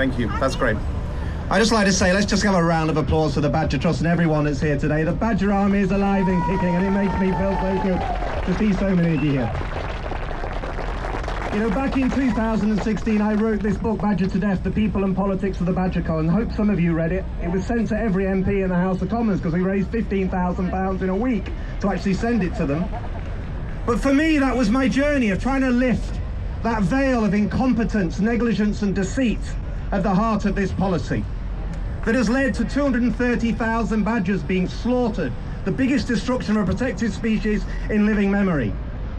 Thank you. That's great. I'd just like to say, let's just have a round of applause for the Badger Trust and everyone that's here today. The Badger Army is alive and kicking, and it makes me feel so good to see so many of you here. You know, back in 2016, I wrote this book, Badger to Death, The People and Politics of the Badger Cull, and I hope some of you read it. It was sent to every MP in the House of Commons because we raised £15,000 in a week to actually send it to them. But for me, that was my journey of trying to lift that veil of incompetence, negligence and deceit at the heart of this policy that has led to 230,000 badgers being slaughtered, the biggest destruction of a protected species in living memory,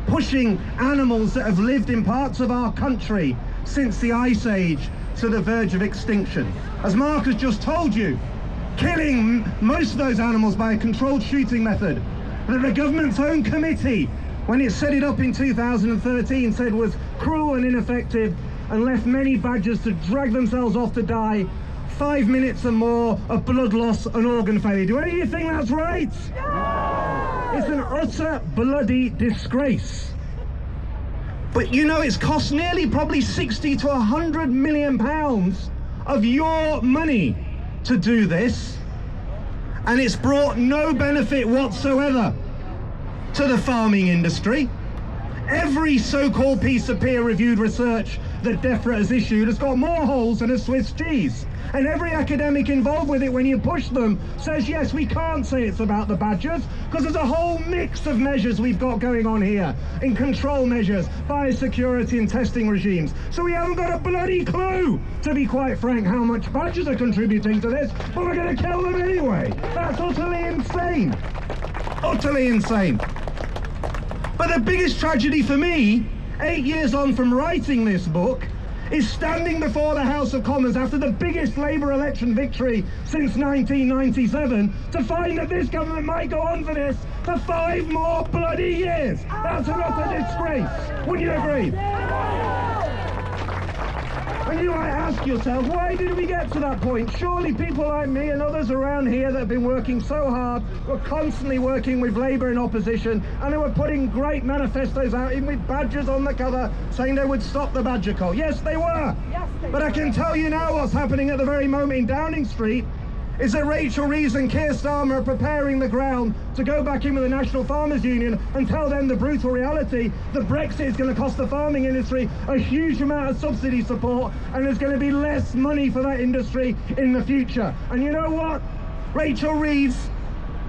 pushing animals that have lived in parts of our country since the Ice Age to the verge of extinction. As Mark has just told you, killing most of those animals by a controlled shooting method that the government's own committee, when it set it up in 2013, said was cruel and ineffective and left many badgers to drag themselves off to die, 5 minutes or more of blood loss and organ failure. Do any of you think that's right? No! It's an utter bloody disgrace. But you know, it's cost nearly probably 60 to 100 million pounds of your money to do this, and it's brought no benefit whatsoever to the farming industry. Every so-called piece of peer-reviewed research that DEFRA has issued has got more holes than a Swiss cheese. And every academic involved with it, when you push them, says, yes, we can't say it's about the badgers, because there's a whole mix of measures we've got going on here, in control measures, biosecurity and testing regimes. So we haven't got a bloody clue, to be quite frank, how much badgers are contributing to this, but we're going to kill them anyway. That's utterly insane. Utterly insane. But the biggest tragedy for me, 8 years on from writing this book, is standing before the House of Commons after the biggest Labour election victory since 1997 to find that this government might go on for this for 5 more bloody years. That's an utter disgrace. Would you agree? And you might ask yourself, why did we get to that point? Surely people like me and others around here that have been working so hard, were constantly working with Labour in opposition, and they were putting great manifestos out, even with badgers on the cover, saying they would stop the badger cull. Yes, they were. Yes, but I can tell you now what's happening at the very moment in Downing Street is that Rachel Reeves and Keir Starmer are preparing the ground to go back in with the National Farmers Union and tell them the brutal reality that Brexit is going to cost the farming industry a huge amount of subsidy support, and there's going to be less money for that industry in the future. And you know what? Rachel Reeves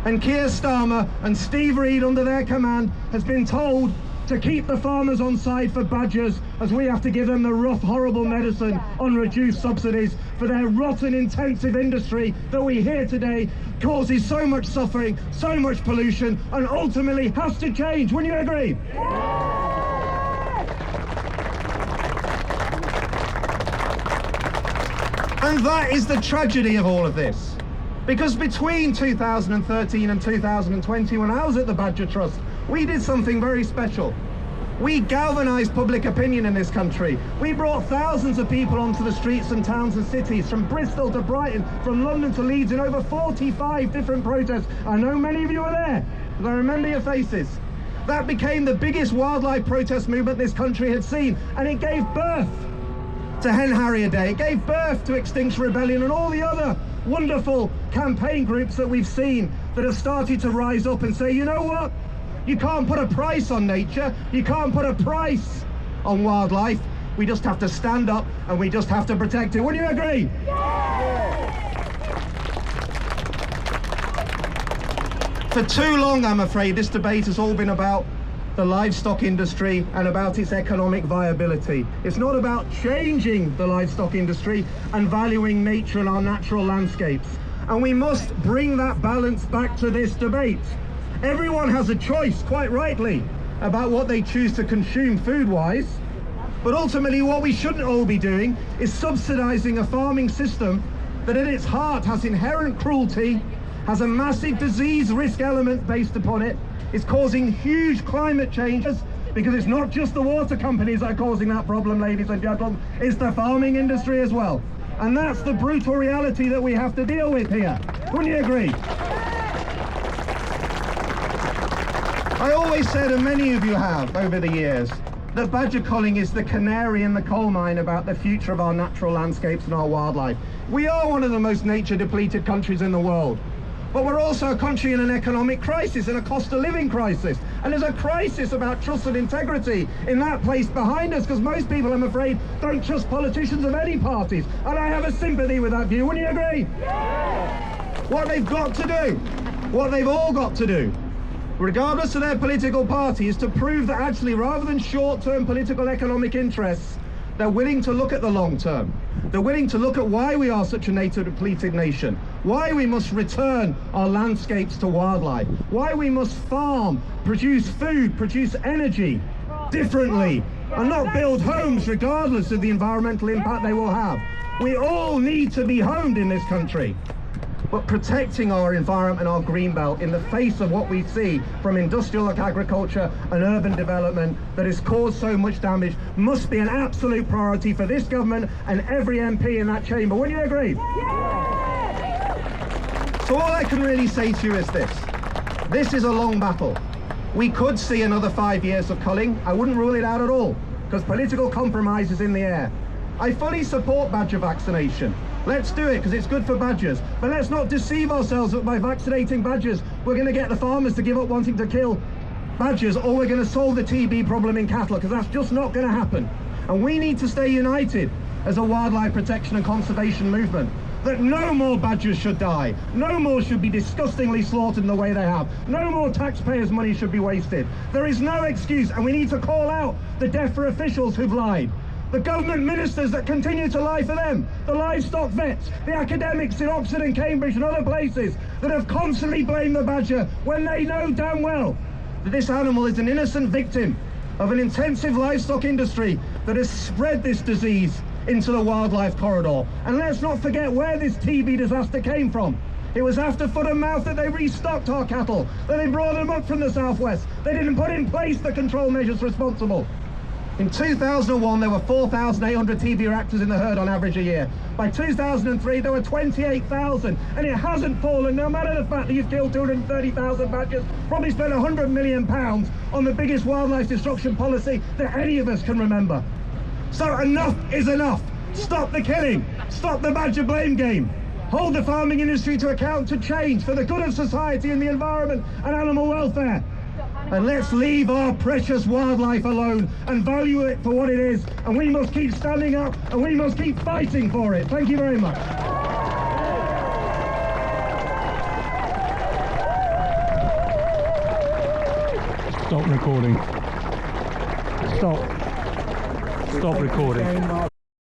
and Keir Starmer and Steve Reed under their command has been told to keep the farmers on side for badgers, as we have to give them the rough, horrible medicine on reduced subsidies for their rotten, intensive industry that we hear today causes so much suffering, so much pollution, and ultimately has to change. Wouldn't you agree? And that is the tragedy of all of this. Because between 2013 and 2020, when I was at the Badger Trust, we did something very special. We galvanised public opinion in this country. We brought thousands of people onto the streets and towns and cities, from Bristol to Brighton, from London to Leeds, in over 45 different protests. I know many of you were there, because I remember your faces. That became the biggest wildlife protest movement this country had seen, and it gave birth to Hen Harrier Day. It gave birth to Extinction Rebellion and all the other wonderful campaign groups that we've seen that have started to rise up and say, you know what? You can't put a price on nature. You can't put a price on wildlife. We just have to stand up and we just have to protect it. Would you agree? For too long, I'm afraid, this debate has all been about the livestock industry and about its economic viability. It's not about changing the livestock industry and valuing nature and our natural landscapes. And we must bring that balance back to this debate. Everyone has a choice, quite rightly, about what they choose to consume food-wise, but ultimately what we shouldn't all be doing is subsidising a farming system that at its heart has inherent cruelty, has a massive disease risk element based upon it, is causing huge climate changes, because it's not just the water companies that are causing that problem, ladies and gentlemen, it's the farming industry as well. And that's the brutal reality that we have to deal with here. Wouldn't you agree? I always said, and many of you have over the years, that badger culling is the canary in the coal mine about the future of our natural landscapes and our wildlife. We are one of the most nature depleted countries in the world. But we're also a country in an economic crisis and a cost of living crisis. And there's a crisis about trust and integrity in that place behind us, because most people, I'm afraid, don't trust politicians of any parties. And I have a sympathy with that view. Wouldn't you agree? Yeah. What they've got to do, what they've all got to do, regardless of their political party, is to prove that actually, rather than short-term political economic interests, they're willing to look at the long term. They're willing to look at why we are such a nature depleted nation, why we must return our landscapes to wildlife, why we must farm, produce food, produce energy differently, and not build homes regardless of the environmental impact they will have. We all need to be homed in this country. But protecting our environment and our greenbelt in the face of what we see from industrial agriculture and urban development that has caused so much damage must be an absolute priority for this government and every MP in that chamber. Wouldn't you agree? So all I can really say to you is this. This is a long battle. We could see another 5 years of culling. I wouldn't rule it out at all, because political compromise is in the air. I fully support badger vaccination. Let's do it, because it's good for badgers. But let's not deceive ourselves that by vaccinating badgers, we're going to get the farmers to give up wanting to kill badgers, or we're going to solve the TB problem in cattle, because that's just not going to happen. And we need to stay united as a wildlife protection and conservation movement, that no more badgers should die, no more should be disgustingly slaughtered in the way they have, no more taxpayers' money should be wasted. There is no excuse, and we need to call out the DEFRA officials who've lied, the government ministers that continue to lie for them, the livestock vets, the academics in Oxford and Cambridge and other places that have constantly blamed the badger when they know damn well that this animal is an innocent victim of an intensive livestock industry that has spread this disease into the wildlife corridor. And let's not forget where this TB disaster came from. It was after foot and mouth that they restocked our cattle, that they brought them up from the southwest. They didn't put in place the control measures responsible. In 2001, there were 4,800 TB reactors in the herd on average a year. By 2003, there were 28,000, and it hasn't fallen, no matter the fact that you've killed 230,000 badgers, probably spent £100 million on the biggest wildlife destruction policy that any of us can remember. So enough is enough. Stop the killing. Stop the badger blame game. Hold the farming industry to account to change for the good of society and the environment and animal welfare. And let's leave our precious wildlife alone and value it for what it is. And we must keep standing up and we must keep fighting for it. Thank you very much. Stop recording. Stop recording.